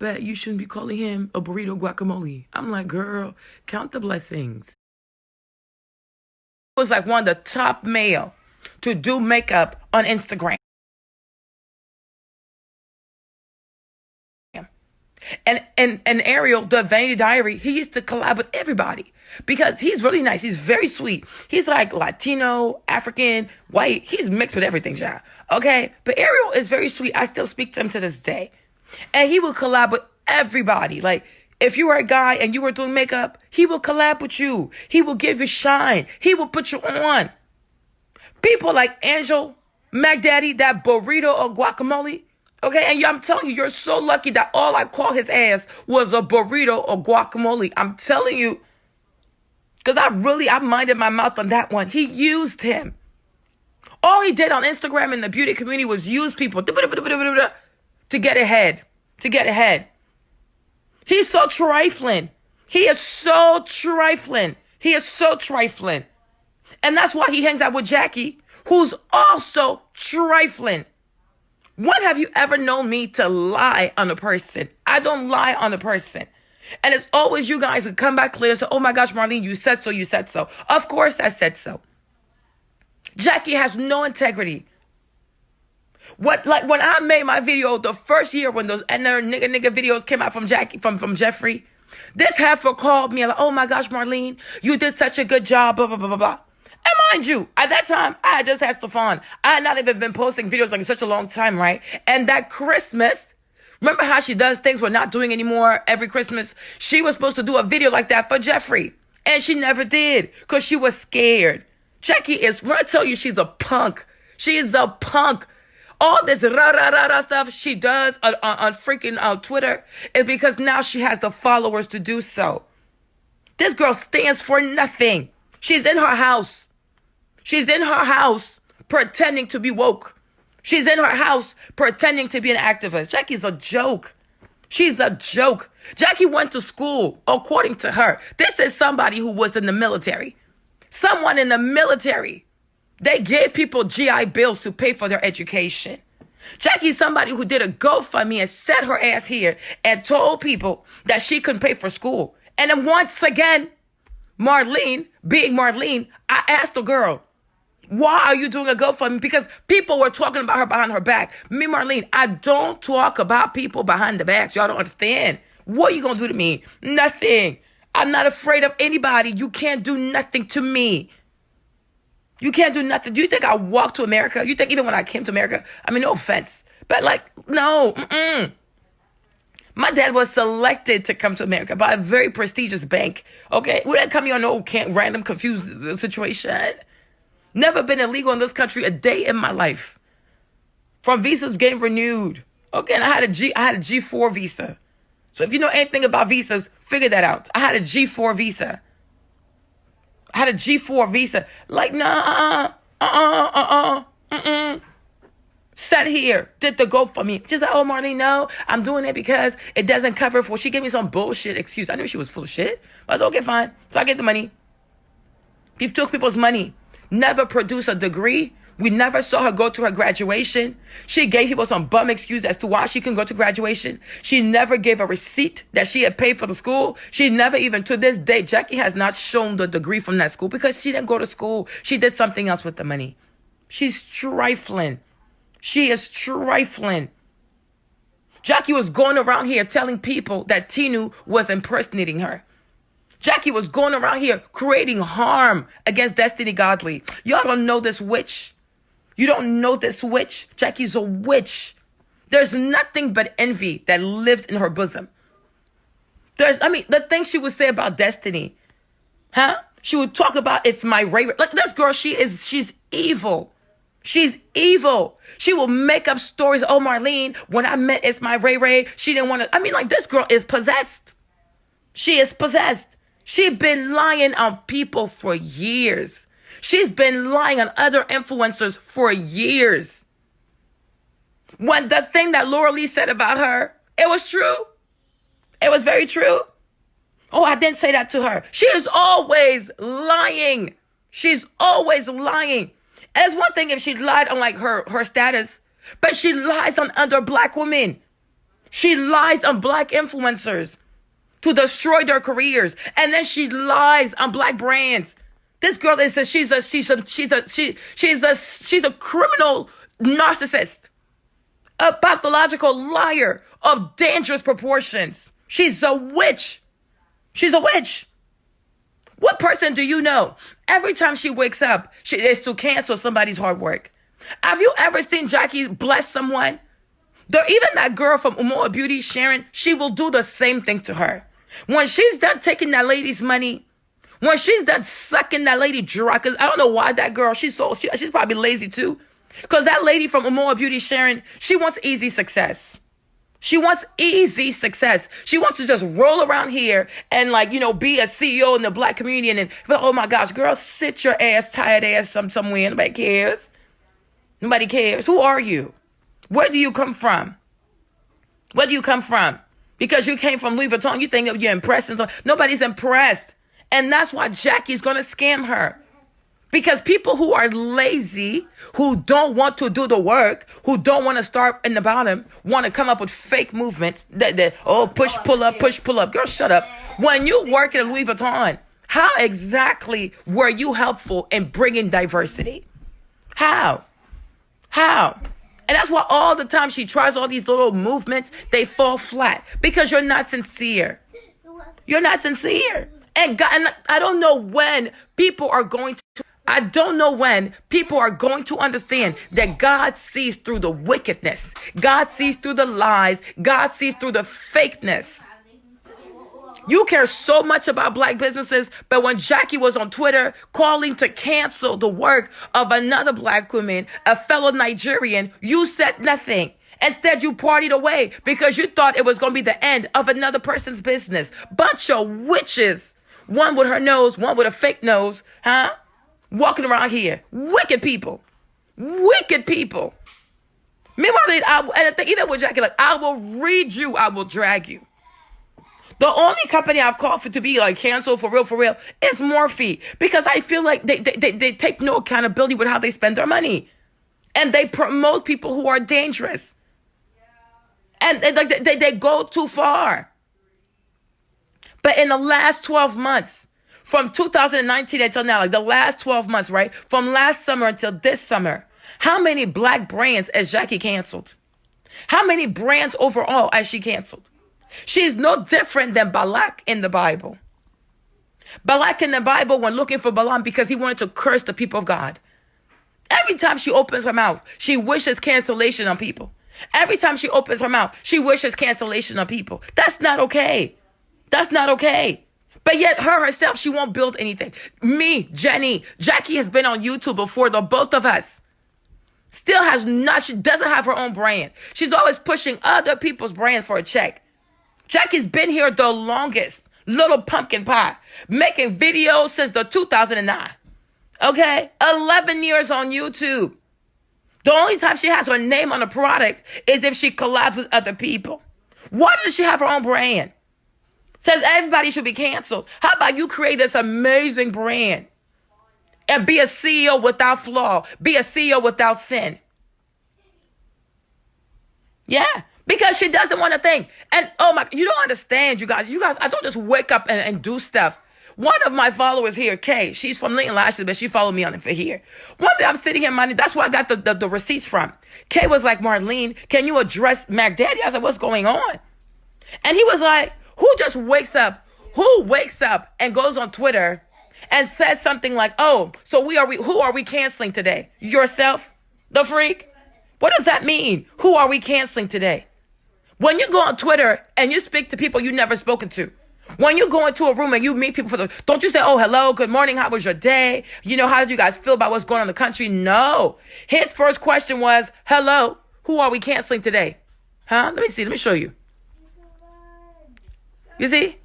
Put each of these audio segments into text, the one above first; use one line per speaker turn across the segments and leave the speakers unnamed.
bet you shouldn't be calling him a burrito guacamole. I'm like, girl, count the blessings. Was like one of the top male to do makeup on Instagram. And Ariel, the Vanity Diary, he used to collab with everybody because he's really nice. He's very sweet. He's like Latino, African, white. He's mixed with everything, child. Okay? But Ariel is very sweet. I still speak to him to this day. And he will collab with everybody. Like, if you were a guy and you were doing makeup, he will collab with you. He will give you shine. He will put you on. People like Angel, McDaddy, that burrito or guacamole. Okay, and I'm telling you, you're so lucky that all I called his ass was a burrito or guacamole. I'm telling you, because I minded my mouth on that one. He used him. All he did on Instagram in the beauty community was use people to get ahead, to get ahead. He's so trifling. He is so trifling. He is so trifling. And that's why he hangs out with Jackie, who's also trifling. When have you ever known me to lie on a person? I don't lie on a person. And it's always you guys who come back later and say, oh my gosh, Marlene, you said so, you said so. Of course I said so. Jackie has no integrity. When I made my video the first year when those nigga videos came out from Jackie, from Jeffrey, this heifer called me like, oh my gosh, Marlene, you did such a good job, blah, blah, blah, blah, blah. And mind you, at that time, I had just had Stefan. I had not even been posting videos like in such a long time, right? And that Christmas, remember how she does things we're not doing anymore every Christmas? She was supposed to do a video like that for Jeffrey. And she never did because she was scared. Jackie is, when I tell you she's a punk. She is a punk. All this rah stuff she does on freaking Twitter is because now she has the followers to do so. This girl stands for nothing. She's in her house. She's in her house pretending to be woke. She's in her house pretending to be an activist. Jackie's a joke. She's a joke. Jackie went to school, according to her. This is somebody who was in the military. Someone in the military. They gave people GI bills to pay for their education. Jackie's somebody who did a GoFundMe and set her ass here and told people that she couldn't pay for school. And then once again, Marlene, being Marlene, I asked the girl, why are you doing a GoFundMe? Because people were talking about her behind her back. Me, Marlene, I don't talk about people behind the backs. Y'all don't understand. What are you going to do to me? Nothing. I'm not afraid of anybody. You can't do nothing to me. You can't do nothing. Do you think I walked to America? You think even when I came to America, I mean, no offense, but like, no. My dad was selected to come to America by a very prestigious bank. Okay, we didn't come here on no random confused situation. Never been illegal in this country a day in my life. From visas getting renewed. Okay, and I had a G4 visa. So if you know anything about visas, figure that out. I had a G4 visa. Like, Sat here, did the GoFundMe. She's like, oh, Marlene, no, I'm doing it because it doesn't cover for. She gave me some bullshit excuse. I knew she was full of shit. I was okay, fine. So I get the money. He took people's money. Never produced a degree. We never saw her go to her graduation. She gave people some bum excuse as to why she couldn't go to graduation. She never gave a receipt that she had paid for the school. She never even, to this day, Jackie has not shown the degree from that school because she didn't go to school. She did something else with the money. She's trifling. She is trifling. Jackie was going around here telling people that Tinu was impersonating her. Jackie was going around here creating harm against Destiny Godly. Y'all don't know this witch. You don't know this witch. Jackie's a witch. There's nothing but envy that lives in her bosom. The things she would say about Destiny. Huh? She would talk about it's my Ray. Like this girl, she's evil. She's evil. She will make up stories. Oh, Marlene, when I met It's My Ray, she didn't want to. This girl is possessed. She is possessed. She's been lying on people for years. She's been lying on other influencers for years. When the thing that Laura Lee said about her, it was true. It was very true. Oh, I didn't say that to her. She is always lying. She's always lying. And it's one thing if she lied on like her status, but she lies on other black women. She lies on black influencers to destroy their careers. And then she lies on black brands. This girl is she's a criminal narcissist, a pathological liar of dangerous proportions. She's a witch. She's a witch. What person do you know? Every time she wakes up, she is to cancel somebody's hard work. Have you ever seen Jackie bless someone? Even that girl from Umoa Beauty, Sharon, she will do the same thing to her. When she's done taking that lady's money, when she's done sucking that lady dry, because I don't know why that girl, she's probably lazy too. Because that lady from Umoa Beauty, Sharon, she wants easy success. She wants easy success. She wants to just roll around here and be a CEO in the black community and oh my gosh, girl, sit your ass, tired ass somewhere. Nobody cares. Nobody cares. Who are you? Where do you come from? Where do you come from? Because you came from Louis Vuitton, you think that you're impressed. Nobody's impressed. And that's why Jackie's going to scam her. Because people who are lazy, who don't want to do the work, who don't want to start in the bottom, want to come up with fake movements. Push, pull up, push, pull up. Girl, shut up. When you work at Louis Vuitton, how exactly were you helpful in bringing diversity? How? And that's why all the time she tries all these little movements, they fall flat. Because you're not sincere. You're not sincere. And I don't know when people are going to understand that God sees through the wickedness. God sees through the lies. God sees through the fakeness. You care so much about black businesses, but when Jackie was on Twitter calling to cancel the work of another black woman, a fellow Nigerian, you said nothing. Instead, you partied away because you thought it was going to be the end of another person's business. Bunch of witches. One with her nose, one with a fake nose, walking around here. Wicked people. Wicked people. Meanwhile, even with Jackie, I will read you, I will drag you. The only company I've called for to be canceled for real, is Morphe. Because I feel like they take no accountability with how they spend their money. And they promote people who are dangerous. And they go too far. But in the last 12 months, from 2019 until now, the last 12 months, right? From last summer until this summer, how many black brands has Jackie canceled? How many brands overall has she canceled? She's no different than Balak in the Bible. Balak in the Bible went looking for Balaam because he wanted to curse the people of God. Every time she opens her mouth, she wishes cancellation on people. Every time she opens her mouth, she wishes cancellation on people. That's not okay. That's not okay. But yet her herself, she won't build anything. Me, Jenny, Jackie has been on YouTube before, the both of us. Still has not, she doesn't have her own brand. She's always pushing other people's brands for a check. Jackie's been here the longest. Little pumpkin pie. Making videos since the 2009. Okay? 11 years on YouTube. The only time she has her name on a product is if she collabs with other people. Why does she have her own brand? Says everybody should be canceled. How about you create this amazing brand and be a CEO without flaw? Be a CEO without sin. Yeah. Because she doesn't want to think. And oh my, you don't understand, you guys, I don't just wake up and do stuff. One of my followers here, Kay, she's from Lincoln Lashes, but she followed me on it for here. One day I'm sitting here, money. That's where I got the receipts from. Kay was like, Marlene, can you address Mac Daddy? I said, what's going on? And he was like, who wakes up and goes on Twitter and says something like, oh, so who are we canceling today? Yourself? The freak? What does that mean? Who are we canceling today? When you go on Twitter and you speak to people you've never spoken to, when you go into a room and you meet people don't you say, oh, hello, good morning, how was your day? How did you guys feel about what's going on in the country? No. His first question was, hello, who are we canceling today? Let me see, let me show you. You see?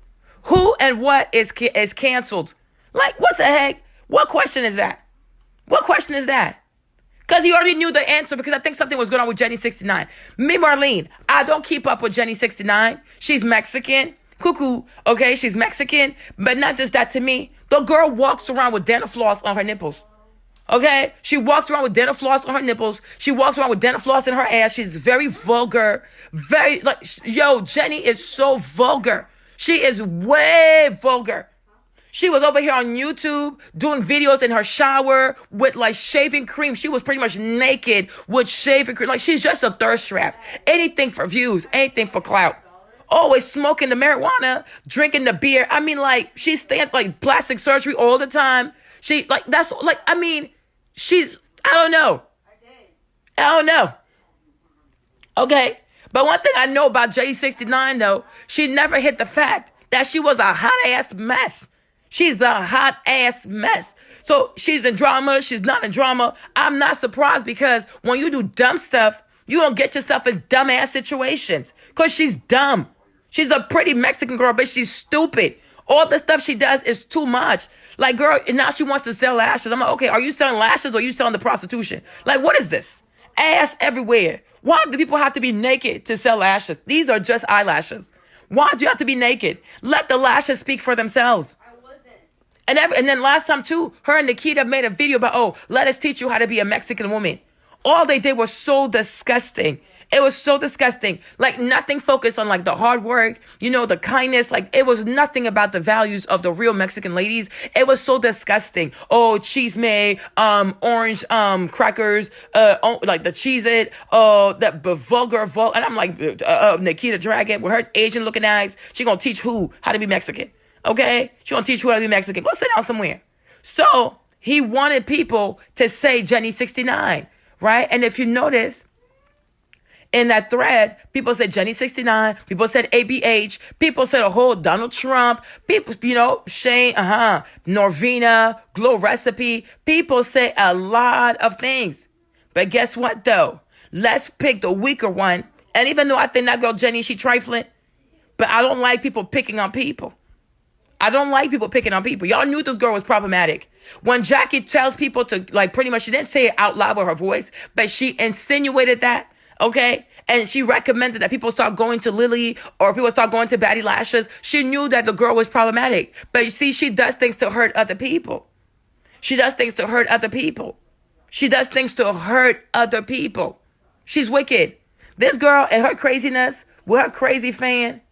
Who and what is canceled? Like, what the heck? What question is that? What question is that? Because he already knew the answer because I think something was going on with Jenny 69. Me, Marlene, I don't keep up with Jenny 69. She's Mexican. Cuckoo, okay? She's Mexican. But not just that to me. The girl walks around with dental floss on her nipples. Okay? She walks around with dental floss on her nipples. She walks around with dental floss in her ass. She's very vulgar. Very, like, yo, Jenny is so vulgar. She is way vulgar. She was over here on YouTube doing videos in her shower with like shaving cream. She was pretty much naked with shaving cream. Like, she's just a thirst trap. Anything for views, anything for clout. Always smoking the marijuana, drinking the beer. I mean, like, she's staying like plastic surgery all the time. She like, that's like, I mean, she's, I don't know. I don't know. Okay. But one thing I know about J69 though, she never hit the fact that she was a hot ass mess. She's a hot ass mess. So she's in drama. She's not in drama. I'm not surprised because when you do dumb stuff, you don't get yourself in dumb ass situations because she's dumb. She's a pretty Mexican girl, but she's stupid. All the stuff she does is too much. Like, girl, and now she wants to sell lashes. I'm like, okay, are you selling lashes or are you selling the prostitution? Like, what is this? Ass everywhere. Why do people have to be naked to sell lashes? These are just eyelashes. Why do you have to be naked? Let the lashes speak for themselves. And then last time too, her and Nikita made a video about, oh, let us teach you how to be a Mexican woman. All they did was so disgusting. It was so disgusting. Like, nothing focused on like the hard work, you know, the kindness. Like, it was nothing about the values of the real Mexican ladies. It was so disgusting. Oh, cheese may, orange, crackers, like the Cheez-It, that vulgar. And I'm like, Nikita Dragon with her Asian looking eyes. She gonna teach who how to be Mexican. Okay? She gonna teach you how to be Mexican. Go sit down somewhere. So he wanted people to say Jenny 69, right? And if you notice, in that thread, people said Jenny 69, people said ABH, people said a whole Donald Trump, people, you know, Shane, Norvina, Glow Recipe. People say a lot of things. But guess what though? Let's pick the weaker one. And even though I think that girl Jenny, she trifling, but I don't like people picking on people. I don't like people picking on people. Y'all knew this girl was problematic. When Jackie tells people to, like, pretty much, she didn't say it out loud with her voice, but she insinuated that, okay? And she recommended that people start going to Lily or people start going to Batty Lashes. She knew that the girl was problematic. But you see, she does things to hurt other people. She does things to hurt other people. She does things to hurt other people. She's wicked. This girl and her craziness with her crazy fan,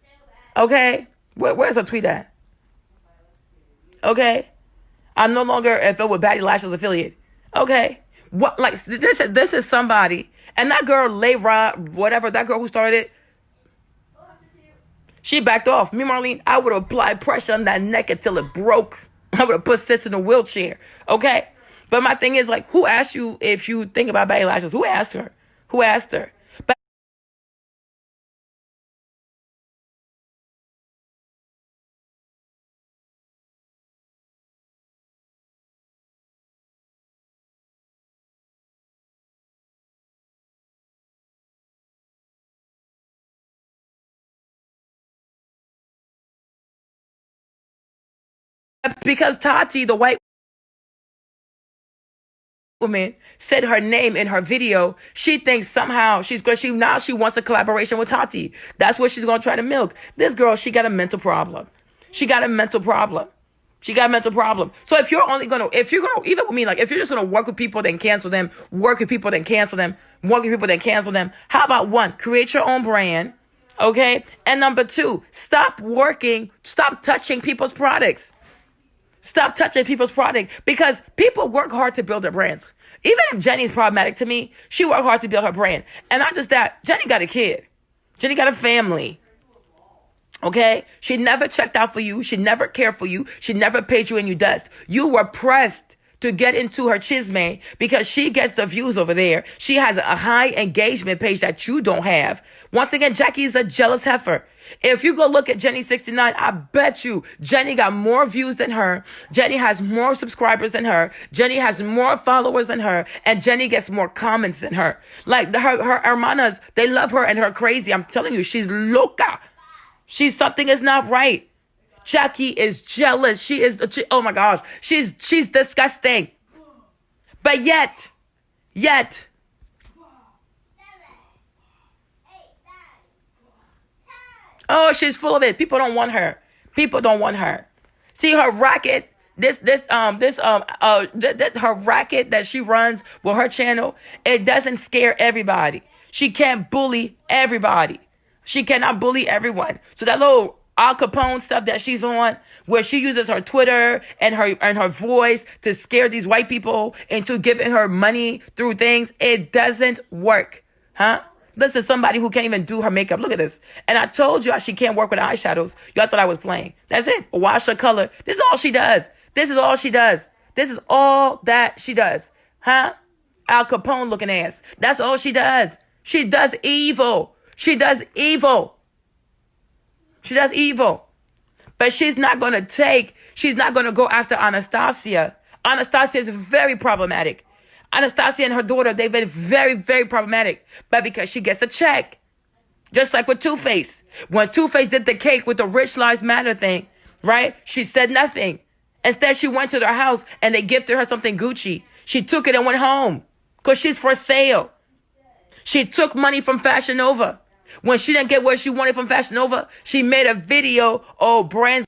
okay? Where's her tweet at? Okay, I'm no longer affiliated with Batty Lashes affiliate. Okay, what, like, this is somebody, and that girl Layra, whatever, that girl who started it, she backed off. Me, Marlene, I would have applied pressure on that neck until it broke. I would have put sis in a wheelchair. Okay, but my thing is, like, who asked you if you think about Batty Lashes? Who asked her? Who asked her? Because Tati, the white woman, said her name in her video, she thinks somehow she wants a collaboration with Tati. That's what she's gonna try to milk. This girl, she got a mental problem. She got a mental problem. She got a mental problem. So if you're even with me, like, if you're just gonna work with people, then cancel them, work with people, then cancel them, work with people, then cancel them. How about one, create your own brand, okay? And number two, stop touching people's products. Stop touching people's product because people work hard to build their brands. Even if Jenny's problematic to me, she worked hard to build her brand. And not just that, Jenny got a kid. Jenny got a family. Okay? She never checked out for you. She never cared for you. She never paid you any dust. You were pressed to get into her chisme because she gets the views over there. She has a high engagement page that you don't have. Once again, Jackie's a jealous heifer. If you go look at Jenny 69, I bet you Jenny got more views than her. Jenny has more subscribers than her. Jenny has more followers than her. And Jenny gets more comments than her. Like her hermanas, they love her and her crazy. I'm telling you, she's loca. Something is not right. Jackie is jealous. Oh my gosh. She's disgusting. But yet, oh, she's full of it. People don't want her. See, her racket Her racket that she runs with her channel, it doesn't scare everybody. She can't bully everybody. She cannot bully everyone. So that little Al Capone stuff that she's on, where she uses her Twitter and her voice to scare these white people into giving her money through things, it doesn't work. Huh? This is somebody who can't even do her makeup. Look at this. And I told you she can't work with eyeshadows. Y'all thought I was playing. That's it. Wash her color. This is all she does. This is all she does. This is all that she does. Huh? Al Capone looking ass. That's all she does. She does evil. She does evil. She does evil. But she's not going to go after Anastasia. Anastasia is very problematic. Anastasia and her daughter, they've been very, very problematic. But because she gets a check. Just like with Two-Face. When Two-Face did the cake with the Rich Lives Matter thing, right? She said nothing. Instead, she went to their house and they gifted her something Gucci. She took it and went home. Because she's for sale. She took money from Fashion Nova. When she didn't get what she wanted from Fashion Nova, she made a video, brands.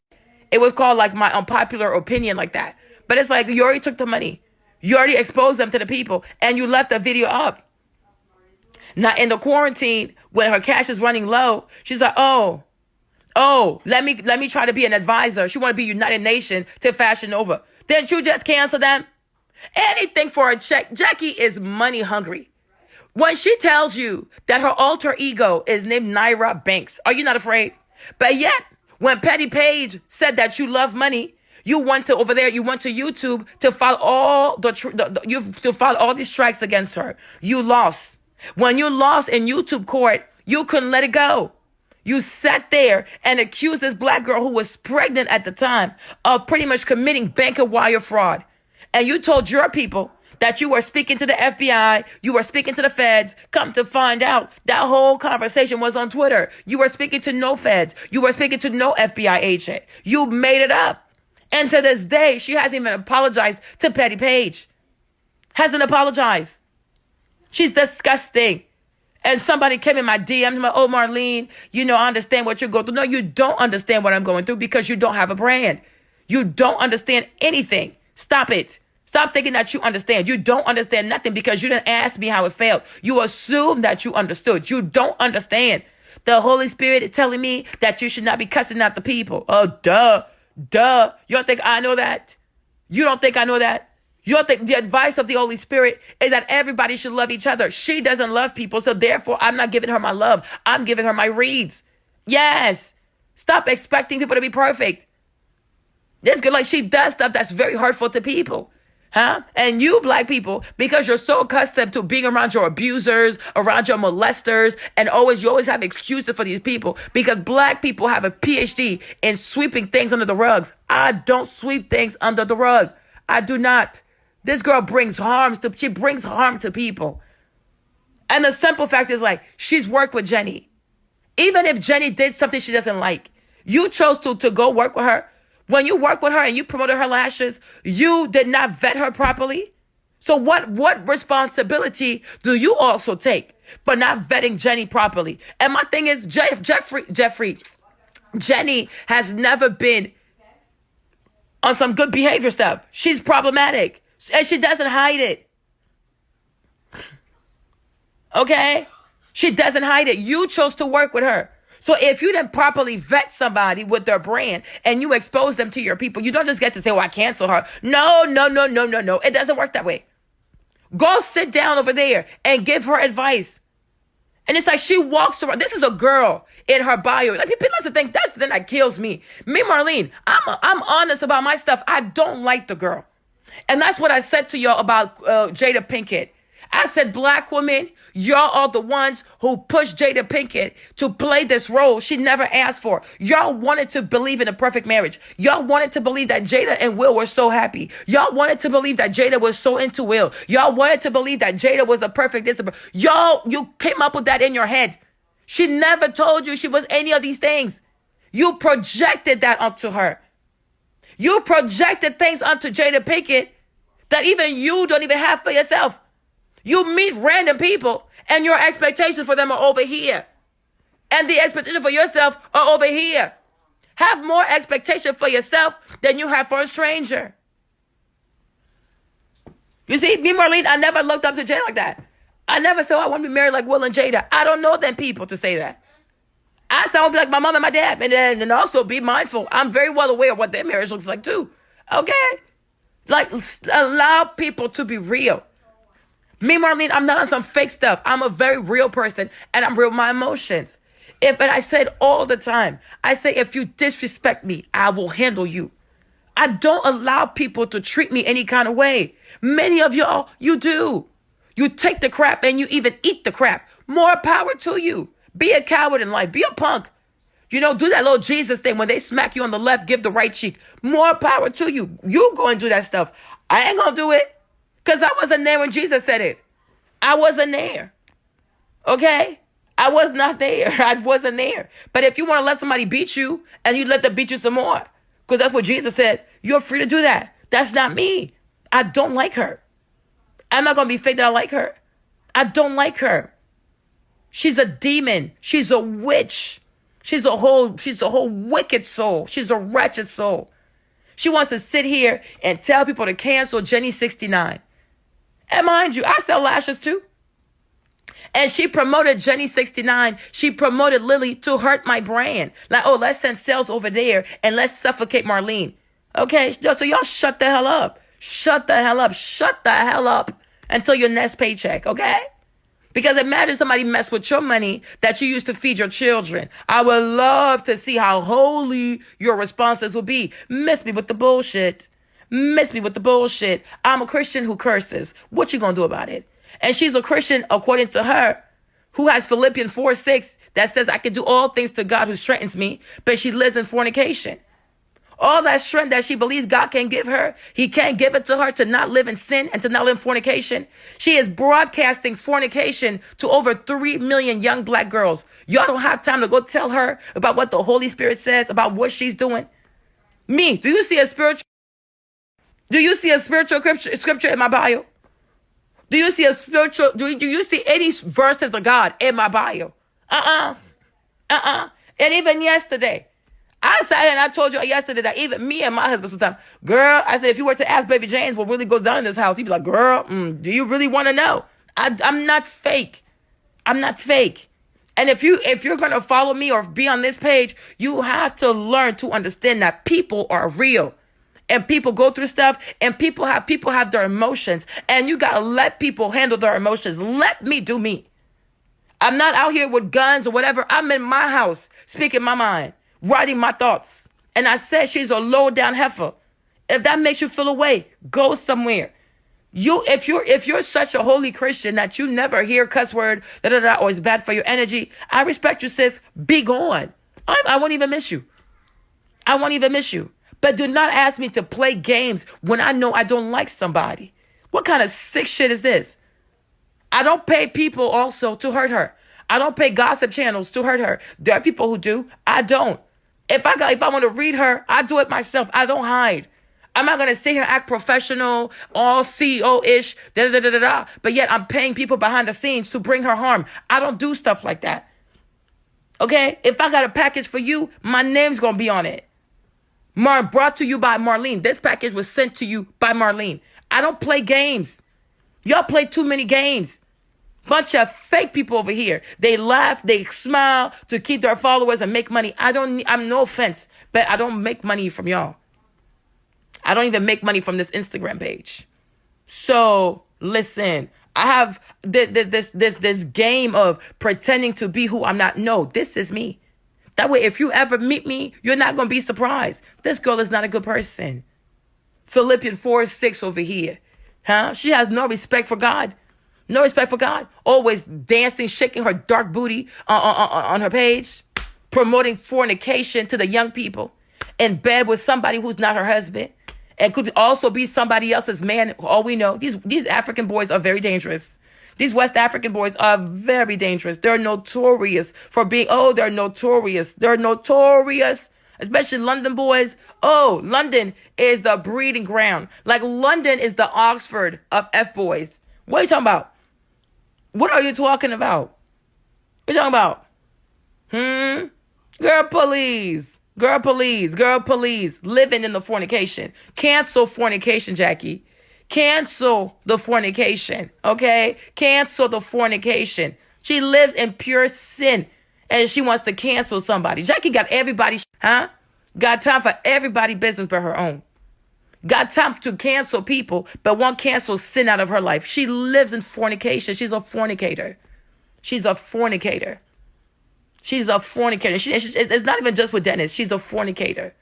It was called like My Unpopular Opinion, like that. But it's like, you already took the money. You already exposed them to the people, and you left the video up. Now, in the quarantine, when her cash is running low, she's like, let me try to be an advisor. She want to be United Nations to Fashion Nova. Didn't you just cancel them? Anything for a check. Jackie is money hungry. When she tells you that her alter ego is named Naira Banks, are you not afraid? But yet, when Petty Page said that you love money, you went to YouTube to file all these strikes against her. You lost. When you lost in YouTube court, you couldn't let it go. You sat there and accused this black girl who was pregnant at the time of pretty much committing bank and wire fraud. And you told your people that you were speaking to the FBI, you were speaking to the feds. Come to find out, that whole conversation was on Twitter. You were speaking to no feds. You were speaking to no FBI agent. You made it up. And to this day, she hasn't even apologized to Petty Page. Hasn't apologized. She's disgusting. And somebody came in my DMs, Marlene, I understand what you're going through. No, you don't understand what I'm going through because you don't have a brand. You don't understand anything. Stop it. Stop thinking that you understand. You don't understand nothing because you didn't ask me how it felt. You assume that you understood. You don't understand. The Holy Spirit is telling me that you should not be cussing out the people. Oh, duh. You don't think I know that? You don't think I know that? You don't think the advice of the Holy Spirit is that everybody should love each other? She doesn't love people, so therefore I'm not giving her my love. I'm giving her my reads. Yes. Stop expecting people to be perfect. This girl, like, she does stuff that's very hurtful to people. Huh? And you black people, because you're so accustomed to being around your abusers, around your molesters, and you always have excuses for these people, because black people have a PhD in sweeping things under the rugs. I don't sweep things under the rug. I do not. This girl brings harm to people. And the simple fact is, like, she's worked with Jenny. Even if Jenny did something she doesn't like, you chose to go work with her. When you work with her and you promoted her lashes, you did not vet her properly. So what responsibility do you also take for not vetting Jenny properly? And my thing is, Jenny has never been on some good behavior stuff. She's problematic and she doesn't hide it. Okay? She doesn't hide it. You chose to work with her. So if you didn't properly vet somebody with their brand and you expose them to your people, you don't just get to say, I cancel her. No. It doesn't work that way. Go sit down over there and give her advice. And it's like she walks around. This is a girl in her bio. Like, people listen, think that's the thing that kills me. Me, Marlene, I'm honest about my stuff. I don't like the girl. And that's what I said to y'all about Jada Pinkett. I said, black women, y'all are the ones who pushed Jada Pinkett to play this role she never asked for. Y'all wanted to believe in a perfect marriage. Y'all wanted to believe that Jada and Will were so happy. Y'all wanted to believe that Jada was so into Will. Y'all wanted to believe that Jada was a perfect discipline. You came up with that in your head. She never told you she was any of these things. You projected that onto her. You projected things onto Jada Pinkett that even you don't even have for yourself. You meet random people and your expectations for them are over here. And the expectations for yourself are over here. Have more expectation for yourself than you have for a stranger. You see, me, Marlene, I never looked up to Jada like that. I never said, I want to be married like Will and Jada. I don't know them people to say that. I said I want to be like my mom and my dad. And also be mindful. I'm very well aware of what their marriage looks like too. Okay? Like, allow people to be real. Me, Marlene, I'm not on some fake stuff. I'm a very real person, and I'm real with my emotions. And I say it all the time. I say, if you disrespect me, I will handle you. I don't allow people to treat me any kind of way. Many of y'all, you do. You take the crap and you even eat the crap. More power to you. Be a coward in life. Be a punk. Do that little Jesus thing. When they smack you on the left, give the right cheek. More power to you. You go and do that stuff. I ain't going to do it. Because I wasn't there when Jesus said it. I wasn't there. Okay? I was not there. I wasn't there. But if you want to let somebody beat you, and you let them beat you some more, because that's what Jesus said, you're free to do that. That's not me. I don't like her. I'm not going to be fake that I like her. I don't like her. She's a demon. She's a witch. She's a whole wicked soul. She's a wretched soul. She wants to sit here and tell people to cancel Jenny 69. And mind you, I sell lashes too. And she promoted Jenny 69. She promoted Lily to hurt my brand. Like, oh, let's send sales over there and let's suffocate Marlene. Okay, so y'all shut the hell up. Shut the hell up. Shut the hell up until your next paycheck, okay? Because imagine somebody mess with your money that you used to feed your children. I would love to see how holy your responses will be. Miss me with the bullshit. Miss me with the bullshit. I'm a Christian who curses. What you gonna do about it? And she's a Christian, according to her, who has Philippians 4:6 that says, I can do all things to God who strengthens me, but she lives in fornication. All that strength that she believes God can give her, he can't give it to her to not live in sin and to not live in fornication. She is broadcasting fornication to over 3 million young black girls. Y'all don't have time to go tell her about what the Holy Spirit says, about what she's doing. Me, do you see a spiritual scripture in my bio? Do you see do you see any verses of God in my bio? And even yesterday, I sat and I told you yesterday that even me and my husband sometimes, girl, I said, if you were to ask Baby James what really goes on in this house, he'd be like, girl, do you really want to know? I'm not fake. I'm not fake. And if you're going to follow me or be on this page, you have to learn to understand that people are real. And people go through stuff, and people have their emotions, and you got to let people handle their emotions. Let me do me. I'm not out here with guns or whatever. I'm in my house speaking my mind, writing my thoughts. And I said she's a low down heifer. If that makes you feel away, go somewhere. If you're such a holy Christian that you never hear cuss word, or it's bad for your energy, I respect you, sis. Be gone. I won't even miss you. I won't even miss you. But do not ask me to play games when I know I don't like somebody. What kind of sick shit is this? I don't pay people also to hurt her. I don't pay gossip channels to hurt her. There are people who do. I don't. If I want to read her, I do it myself. I don't hide. I'm not going to sit here and act professional, all CEO-ish, but yet I'm paying people behind the scenes to bring her harm. I don't do stuff like that. Okay? If I got a package for you, my name's going to be on it. Brought to you by Marlene. This package was sent to you by Marlene. I don't play games. Y'all play too many games. Bunch of fake people over here. They laugh, they smile to keep their followers and make money. I'm no offense, but I don't make money from y'all. I don't even make money from this Instagram page. So listen, I have this game of pretending to be who I'm not. No, this is me. That way, if you ever meet me, you're not going to be surprised. This girl is not a good person. Philippians 4:6 over here. Huh? She has no respect for God. No respect for God. Always dancing, shaking her dark booty on her page. Promoting fornication to the young people. In bed with somebody who's not her husband. And could also be somebody else's man. All we know. These African boys are very dangerous. These West African boys are very dangerous. They're notorious for being, they're notorious. They're notorious. Especially London boys. Oh, London is the breeding ground. Like London is the Oxford of F-boys. What are you talking about? What are you talking about? What are you talking about? Girl, please. Girl, please. Girl, please. Living in the fornication. Cancel fornication, Jackie. Cancel the fornication, okay? Cancel the fornication. She lives in pure sin, and she wants to cancel somebody. Jackie got everybody, got time for everybody business but her own. Got time to cancel people, but won't cancel sin out of her life. She lives in fornication. She's a fornicator. She's a fornicator. She's a fornicator. It's not even just with Dennis. She's a fornicator.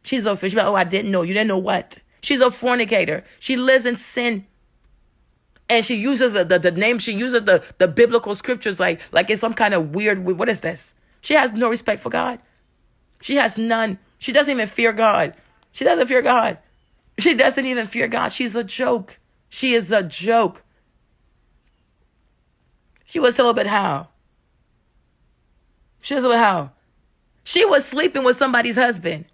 She's like, oh, I didn't know. You didn't know what? She's a fornicator. She lives in sin. And she uses the name. She uses the biblical scriptures like it's some kind of weird, what is this? She has no respect for God. She has none. She doesn't even fear God. She doesn't fear God. She doesn't even fear God. She's a joke. She is a joke. She was celibate how? She was celibate how? She was sleeping with somebody's husband.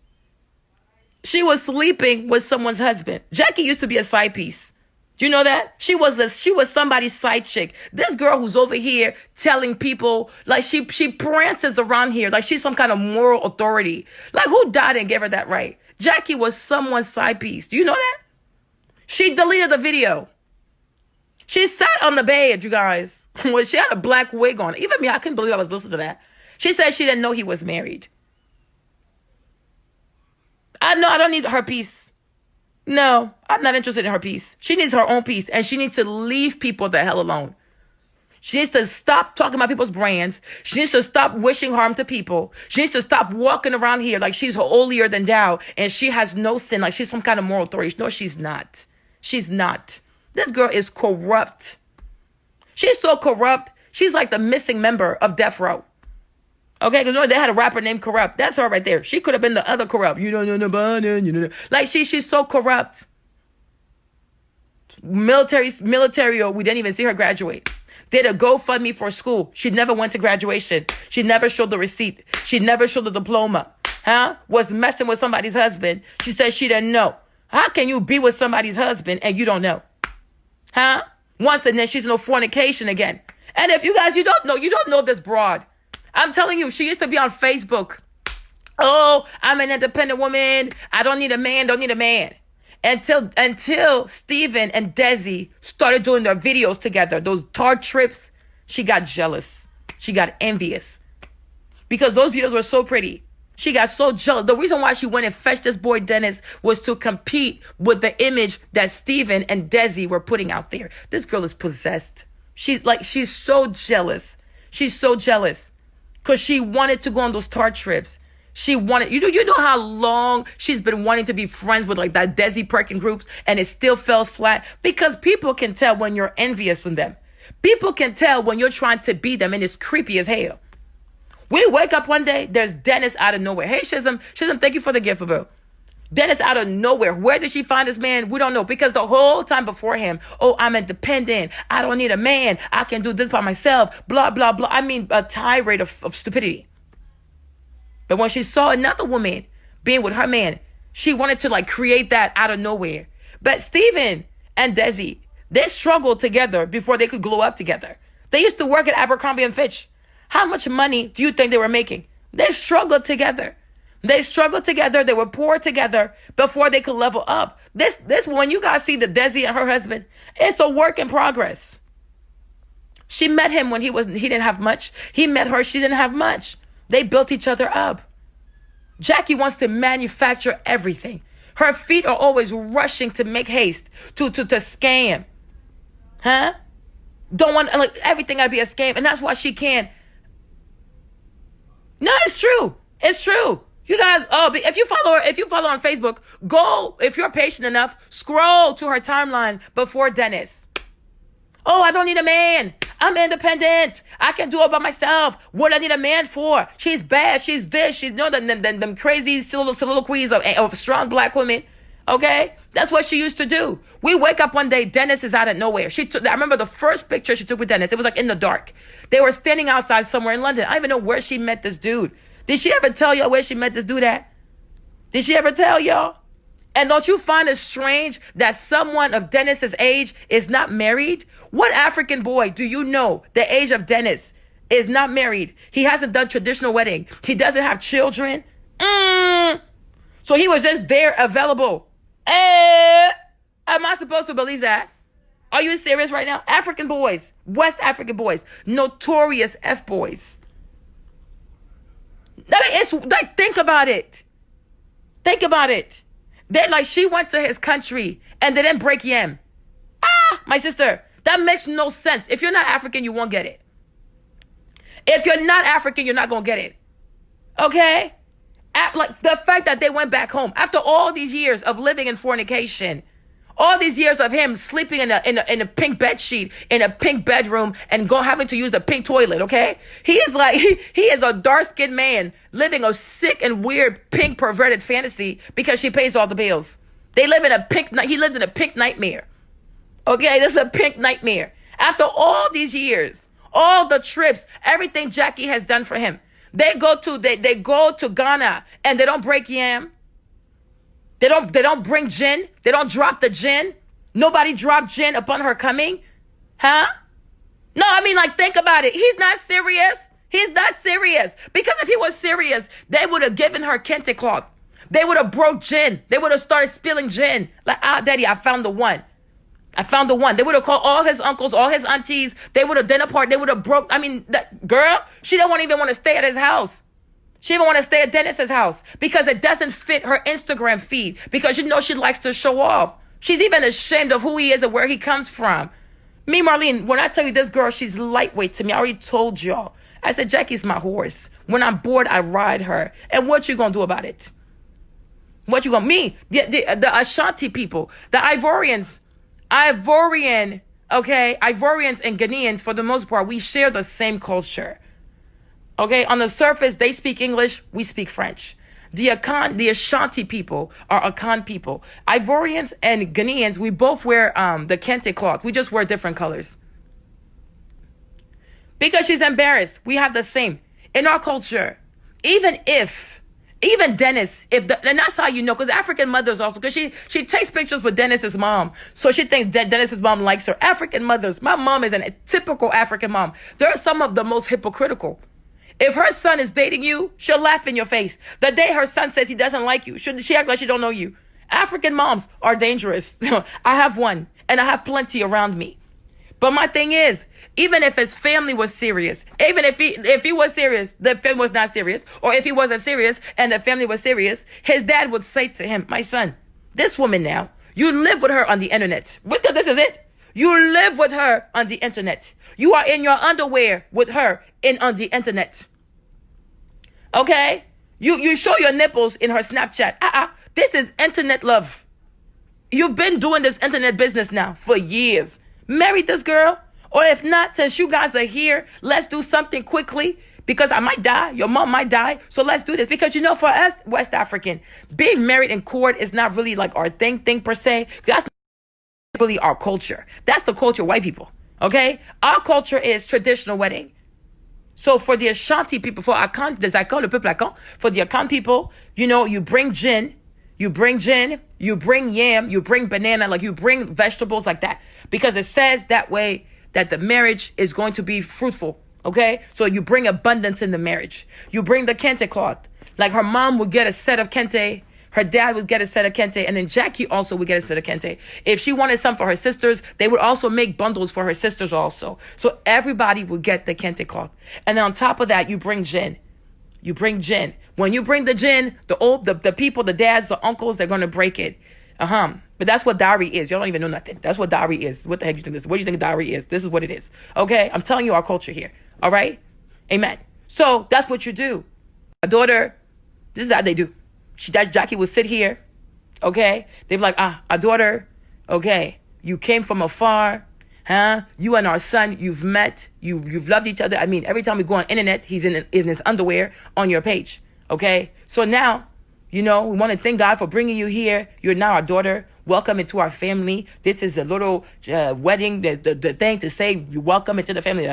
She was sleeping with someone's husband. Jackie used to be a side piece. Do you know that? She was somebody's side chick. This girl who's over here telling people, like she prances around here like she's some kind of moral authority. Like who died and gave her that right? Jackie was someone's side piece. Do you know that? She deleted the video. She sat on the bed, you guys. When she had a black wig on. Even me, I couldn't believe I was listening to that. She said she didn't know he was married. I don't need her piece. No, I'm not interested in her peace. She needs her own peace, and she needs to leave people the hell alone. She needs to stop talking about people's brands. She needs to stop wishing harm to people. She needs to stop walking around here like she's holier than thou, and she has no sin, like she's some kind of moral authority. No, she's not. She's not. This girl is corrupt. She's so corrupt, she's like the missing member of Death Row. Okay, because they had a rapper named Corrupt. That's her right there. She could have been the other Corrupt. You don't know nobody. You know. Like she's so corrupt. Military. We didn't even see her graduate. Did a GoFundMe for school. She never went to graduation. She never showed the receipt. She never showed the diploma. Was messing with somebody's husband. She said she didn't know. How can you be with somebody's husband and you don't know? Once and then she's in a fornication again. And if you guys, you don't know this broad. I'm telling you, she used to be on Facebook. Oh, I'm an independent woman. I don't need a man. Until Steven and Desi started doing their videos together, those tar trips, she got jealous. She got envious. Because those videos were so pretty. She got so jealous. The reason why she went and fetched this boy Dennis was to compete with the image that Steven and Desi were putting out there. This girl is possessed. She's so jealous. She's so jealous. Because she wanted to go on those tar trips. She wanted, you know how long she's been wanting to be friends with like that Desi Perkin groups, and it still falls flat? Because people can tell when you're envious of them. People can tell when you're trying to be them, and it's creepy as hell. We wake up one day, there's Dennis out of nowhere. Hey, Shizm, thank you for the gift, bro. Dennis out of nowhere. Where did she find this man? We don't know. Because the whole time before him, oh, I'm independent. I don't need a man. I can do this by myself. Blah, blah, blah. I mean, a tirade of stupidity. But when she saw another woman being with her man, she wanted to like create that out of nowhere. But Steven and Desi, they struggled together before they could glow up together. They used to work at Abercrombie and Fitch. How much money do you think they were making? They struggled together. They struggled together. They were poor together before they could level up. This when you guys see the Desi and her husband, it's a work in progress. She met him when he didn't have much. He met her. She didn't have much. They built each other up. Jackie wants to manufacture everything. Her feet are always rushing to make haste, to scam. Don't want, like, everything gotta be a scam. And that's why she can't. No, it's true. It's true. You guys, if you follow her on Facebook, go, if you're patient enough, scroll to her timeline before Dennis. Oh, I don't need a man. I'm independent. I can do it by myself. What do I need a man for? She's bad. She's this. She's them crazy soliloquies of strong black women. Okay? That's what she used to do. We wake up one day, Dennis is out of nowhere. I remember the first picture she took with Dennis. It was like in the dark. They were standing outside somewhere in London. I don't even know where she met this dude. Did she ever tell y'all where she met this dude at? Did she ever tell y'all? And don't you find it strange that someone of Dennis's age is not married? What African boy do you know the age of Dennis is not married? He hasn't done traditional wedding. He doesn't have children. So he was just there available. Am I supposed to believe that? Are you serious right now? African boys, West African boys, notorious F boys. I mean, it's like, think about it. Think about it. They like, she went to his country and they didn't break yam. My sister, that makes no sense. If you're not African, you won't get it. If you're not African, you're not going to get it. Okay? Like the fact that they went back home after all these years of living in fornication, all these years of him sleeping in a pink bed sheet in a pink bedroom and having to use the pink toilet. Okay, he is like he is a dark skinned man living a sick and weird pink perverted fantasy because she pays all the bills. They live in a pink. He lives in a pink nightmare. Okay, this is a pink nightmare. After all these years, all the trips, everything Jackie has done for him. They go to Ghana and they don't break yam. They don't bring gin. They don't drop the gin. Nobody dropped gin upon her coming. Huh? No, I mean, like, think about it. He's not serious. He's not serious. Because if he was serious, they would have given her kente cloth. They would have broke gin. They would have started spilling gin. Like, daddy, I found the one. I found the one. They would have called all his uncles, all his aunties. They would have done apart. They would have broke. I mean, that girl, she don't even want to stay at his house. She even want to stay at Dennis's house because it doesn't fit her Instagram feed because you know she likes to show off. She's even ashamed of who he is and where he comes from. Me, Marlene, when I tell you this girl, she's lightweight to me. I already told y'all. I said, Jackie's my horse. When I'm bored, I ride her. And what you going to do about it? What you going to, me, the Ashanti people, the Ivorians, okay, Ivorians and Ghanaians, for the most part, we share the same culture. Okay, on the surface, they speak English, we speak French. The Ashanti people are Akan people. Ivorians and Ghanaians, we both wear the kente cloth. We just wear different colors. Because she's embarrassed. We have the same. In our culture, even Dennis, and that's how you know, because African mothers also, because she takes pictures with Dennis's mom. So she thinks that Dennis's mom likes her. African mothers, my mom is a typical African mom. They're some of the most hypocritical. If her son is dating you, she'll laugh in your face. The day her son says he doesn't like you, she act like she don't know you. African moms are dangerous. I have one, and I have plenty around me. But my thing is, even if his family was serious, even if he was serious, the family was not serious, or if he wasn't serious and the family was serious, his dad would say to him, my son, this woman now, you live with her on the internet. Because this is it. You live with her on the internet. You are in your underwear with her on the internet. Okay? You show your nipples in her Snapchat. This is internet love. You've been doing this internet business now for years. Marry this girl. Or if not, since you guys are here, let's do something quickly. Because I might die. Your mom might die. So let's do this. Because, you know, for us, West African, being married in court is not really like our thing per se. That's really our culture. That's the culture of white people. Okay? Our culture is traditional wedding. So for the Ashanti people, for Akan, the Akan, le peuple Akan, for the Akan people, you know, you bring gin, you bring yam, you bring banana, like you bring vegetables like that. Because it says that way that the marriage is going to be fruitful. Okay? So you bring abundance in the marriage. You bring the kente cloth. Like her mom would get a set of kente. Her dad would get a set of kente, and then Jackie also would get a set of kente. If she wanted some for her sisters, they would also make bundles for her sisters also. So everybody would get the kente cloth. And then on top of that, you bring gin. You bring gin. When you bring the gin, the people, the dads, the uncles, they're going to break it. But that's what dowry is. Y'all don't even know nothing. That's what dowry is. What the heck do you think this is? What do you think dowry is? This is what it is. Okay? I'm telling you our culture here. All right? Amen. So that's what you do. A daughter, this is how they do. Jackie would sit here, okay? They'd be like, our daughter, okay, you came from afar, huh? You and our son, you've met, you've loved each other. I mean, every time we go on internet, he's in his underwear on your page, okay? So now, you know, we want to thank God for bringing you here. You're now our daughter. Welcome into our family. This is a little wedding, the thing to say, you welcome into the family.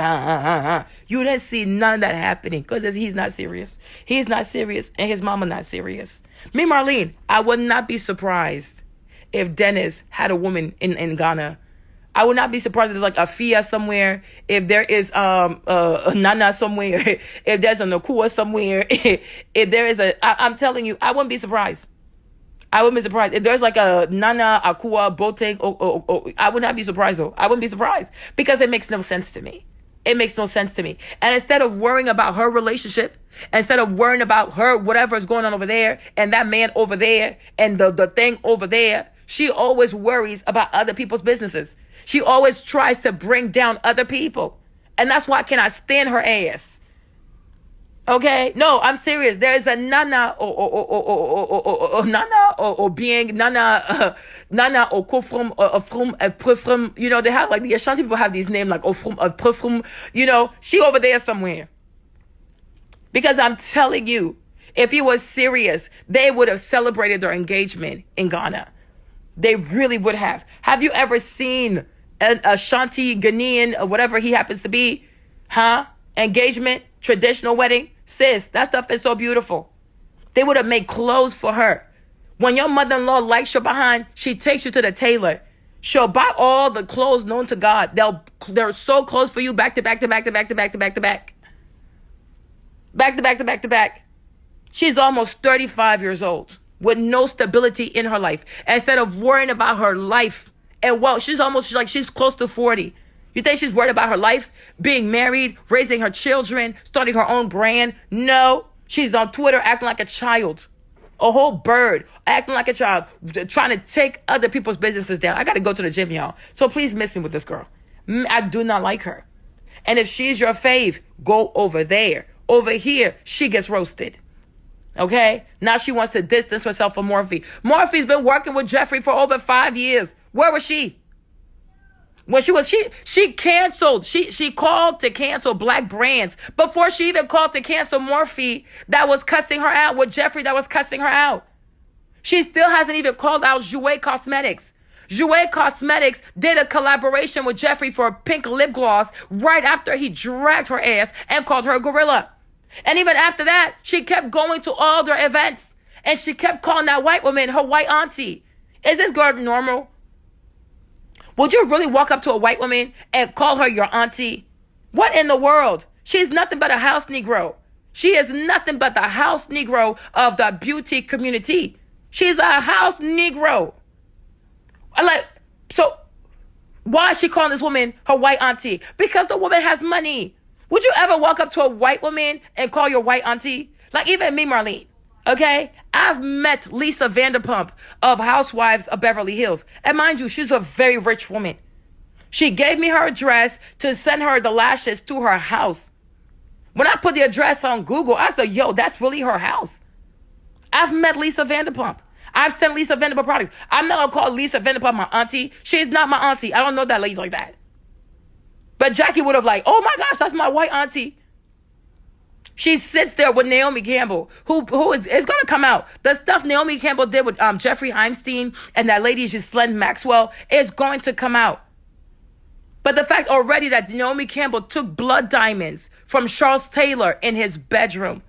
You didn't see none of that happening because he's not serious. He's not serious, and his mama not serious. Me, Marlene, I would not be surprised if Dennis had a woman in Ghana. I would not be surprised if there's like a Fia somewhere, if there is a Nana somewhere, if there's a Nakua somewhere, if there is I'm telling you, I wouldn't be surprised. I wouldn't be surprised. If there's like a Nana, Akua, Boateng, I would not be surprised though. I wouldn't be surprised because it makes no sense to me. It makes no sense to me. And instead of worrying about her relationship, instead of worrying about her, whatever is going on over there, and that man over there, and the thing over there, she always worries about other people's businesses. She always tries to bring down other people. And that's why I cannot stand her ass. Okay? No, I'm serious. There's a Nana or being Nana or Kofrum, you know, they have like the Ashanti people have these names like Ofrum, you know, she over there somewhere. Because I'm telling you, if he was serious, they would have celebrated their engagement in Ghana. They really would have. Have you ever seen an Ashanti, Ghanaian, or whatever he happens to be? Engagement, traditional wedding? Sis, that stuff is so beautiful. They would have made clothes for her. When your mother-in-law likes your behind, she takes you to the tailor. She'll buy all the clothes known to God. They're so close for you, back to back to back to back to back to back to back. Back to back to back to back. She's almost 35 years old with no stability in her life. And instead of worrying about her life, and well, she's close to 40. You think she's worried about her life, being married, raising her children, starting her own brand? No, she's on Twitter acting like a child. A whole bird, acting like a child, trying to take other people's businesses down. I got to go to the gym, y'all. So please miss me with this girl. I do not like her. And if she's your fave, go over there. Over here, she gets roasted. Okay? Now she wants to distance herself from Morphe. Morphe's been working with Jeffree for over 5 years. Where was she? When she canceled. She called to cancel black brands before she even called to cancel Morphe that was cussing her out, with Jeffree that was cussing her out. She still hasn't even called out Jouer Cosmetics. Jouer Cosmetics did a collaboration with Jeffree for a pink lip gloss right after he dragged her ass and called her a gorilla. And even after that, she kept going to all their events. And she kept calling that white woman her white auntie. Is this girl normal? Would you really walk up to a white woman and call her your auntie? What in the world? She's nothing but a house Negro. She is nothing but the house Negro of the beauty community. She's a house Negro. So why is she calling this woman her white auntie? Because the woman has money. Would you ever walk up to a white woman and call your white auntie? Like even me, Marlene. Okay? I've met Lisa Vanderpump of Housewives of Beverly Hills. And mind you, she's a very rich woman. She gave me her address to send her the lashes to her house. When I put the address on Google, I said, yo, that's really her house. I've met Lisa Vanderpump. I've sent Lisa Vanderpump products. I'm not going to call Lisa Vanderpump my auntie. She's not my auntie. I don't know that lady like that. But Jackie would have like, oh my gosh, that's my white auntie. She sits there with Naomi Campbell, who is going to come out. The stuff Naomi Campbell did with Jeffrey Einstein and that lady Ghislaine Maxwell is going to come out. But the fact already that Naomi Campbell took blood diamonds from Charles Taylor in his bedroom.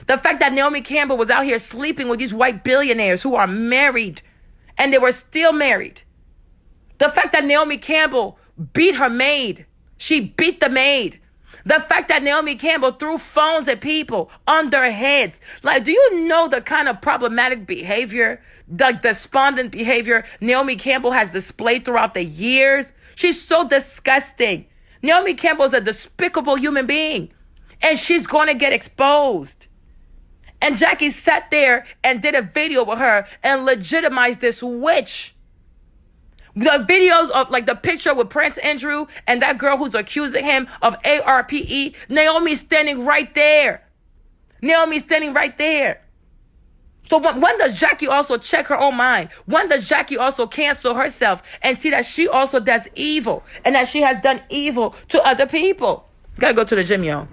The fact that Naomi Campbell was out here sleeping with these white billionaires who are married and they were still married. The fact that Naomi Campbell beat her maid. She beat the maid. The fact that Naomi Campbell threw phones at people on their heads. Like, do you know the kind of problematic behavior, the despondent behavior Naomi Campbell has displayed throughout the years? She's so disgusting. Naomi Campbell is a despicable human being. And she's going to get exposed. And Jackie sat there and did a video with her and legitimized this witch. The videos of like the picture with Prince Andrew and that girl who's accusing him of ARPE, Naomi's standing right there. Naomi's standing right there. So when does Jackie also check her own mind? When does Jackie also cancel herself and see that she also does evil and that she has done evil to other people? Gotta go to the gym, y'all.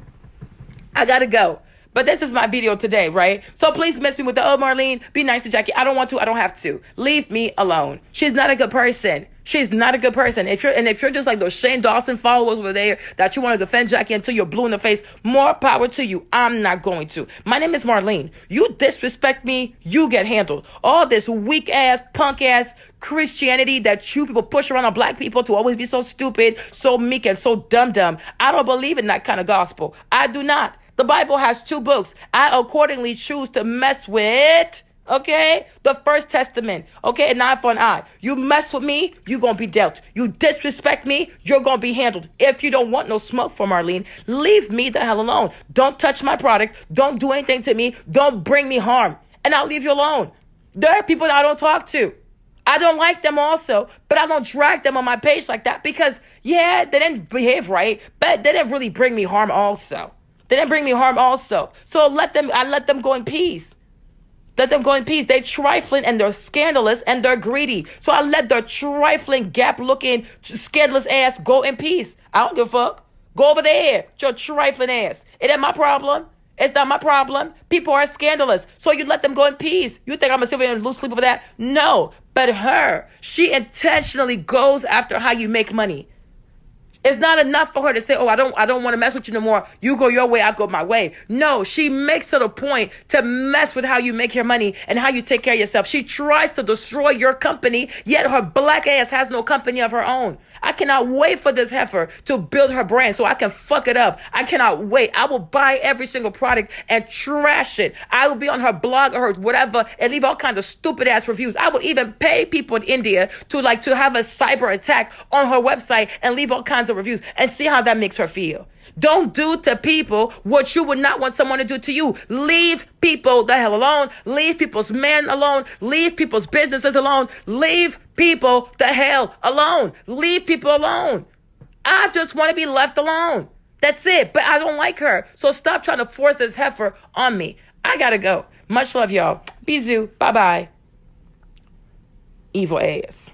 I gotta go. But this is my video today, right? So please miss me with the, oh, Marlene, be nice to Jackie. I don't want to. I don't have to. Leave me alone. She's not a good person. She's not a good person. If you're just like those Shane Dawson followers over there that you want to defend Jackie until you're blue in the face, more power to you. I'm not going to. My name is Marlene. You disrespect me, you get handled. All this weak ass, punk ass Christianity that you people push around on black people to always be so stupid, so meek, and so dumb. I don't believe in that kind of gospel. I do not. The Bible has 2 books. I accordingly choose to mess with Okay? The first testament. Okay? An eye for an eye. You mess with me, you gonna be dealt. You disrespect me, you're gonna be handled. If you don't want no smoke from Marlene, leave me the hell alone. Don't touch my product. Don't do anything to me. Don't bring me harm. And I'll leave you alone. There are people that I don't talk to. I don't like them also, but I don't drag them on my page like that because, yeah, they didn't behave right, but they didn't really bring me harm also. They didn't bring me harm also. So I let them go in peace. Let them go in peace. They're trifling and they're scandalous and they're greedy. So I let their trifling, gap-looking, scandalous ass go in peace. I don't give a fuck. Go over there, your trifling ass. It ain't my problem. It's not my problem. People are scandalous. So you let them go in peace. You think I'm going to sit here and lose sleep over that? No. But her, she intentionally goes after how you make money. It's not enough for her to say, oh, I don't want to mess with you no more. You go your way, I go my way. No, she makes it a point to mess with how you make your money and how you take care of yourself. She tries to destroy your company, yet her black ass has no company of her own. I cannot wait for this heifer to build her brand so I can fuck it up. I cannot wait. I will buy every single product and trash it. I will be on her blog or her whatever and leave all kinds of stupid ass reviews. I would even pay people in India to have a cyber attack on her website and leave all kinds of reviews and see how that makes her feel. Don't do to people what you would not want someone to do to you. Leave people the hell alone. Leave people's men alone. Leave people's businesses alone. Leave people the hell alone. Leave people alone. I just want to be left alone. That's it. But I don't like her. So stop trying to force this heifer on me. I gotta go. Much love, y'all. Bisous. Bye-bye. Evil ass.